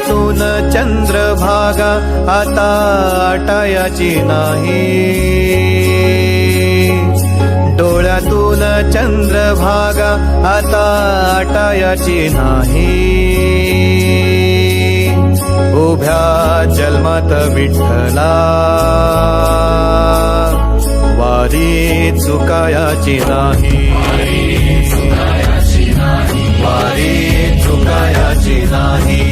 डोळ्यातून चंद्रभागा आता आटायाची नाही, डोळ्यातून चंद्रभागा आता आटायाची नाही. उभ्या जन्मात विठ्ठला वारी चुकायाची नाही, वारी चुकायाची नाही.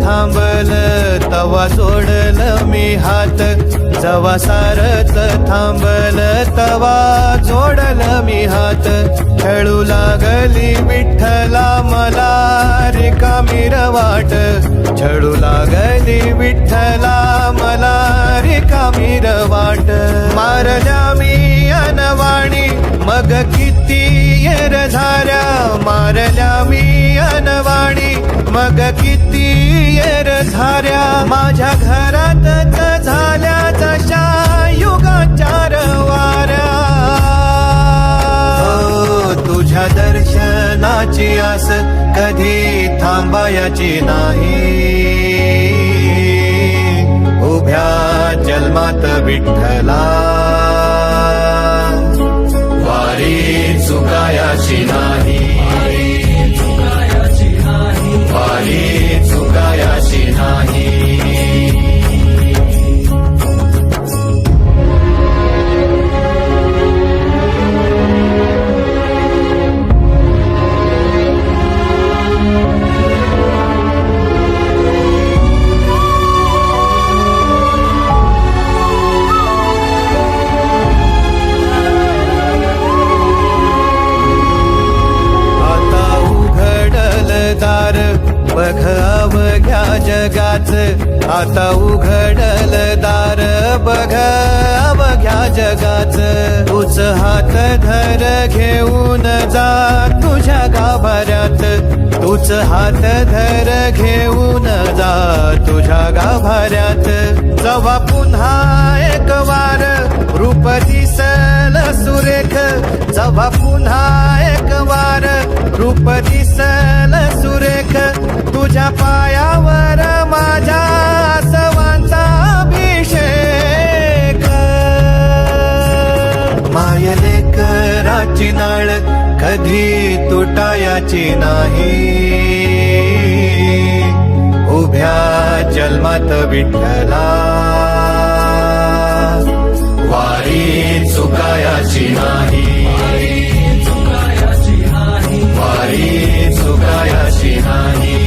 थांबल तवा जोडल मी हात, जवा सारच थांबल तवा जोडल मी हात. खेळू लागली विठ्ठला मला रिकामी रवाट, छळू लागली विठ्ठला मला रिकामी रवाट. मारल्या मी अनवाणी मग किती येर झाल्या, मारल्या मी अनवाणी मग किती येर झाल्या. माझ्या घरातच झाल्या जशा युगाचार वाऱ्या. तुझ्या दर्शनाची आस कधी थांबायची नाही, उभ्या जन्मात विठ्ठला वारी चुकायाची नाही, वारी चुकायाची नाही. बघ अवघ्या जगाच, आता उघडल दार बघ अवघ्या जगाच. तूच हात धर घेऊन जा तुझ्या गाभाऱ्यात, तूच हात धर घेऊन जा तुझ्या गाभाऱ्यात. जवा पुन्हा एक वार रूप दिसल सुरेख, जवा पुन्हा एक वार रूप दिसल सुरेख. तुझ्या पायावर माझ्या सवांचा अभिषेक. मायलेकराची नाळ कधी तुटायाची नाही, उभ्या जन्मात विठ्ठला वारी चुकायाची नाही, वारी चुकायाची नाही.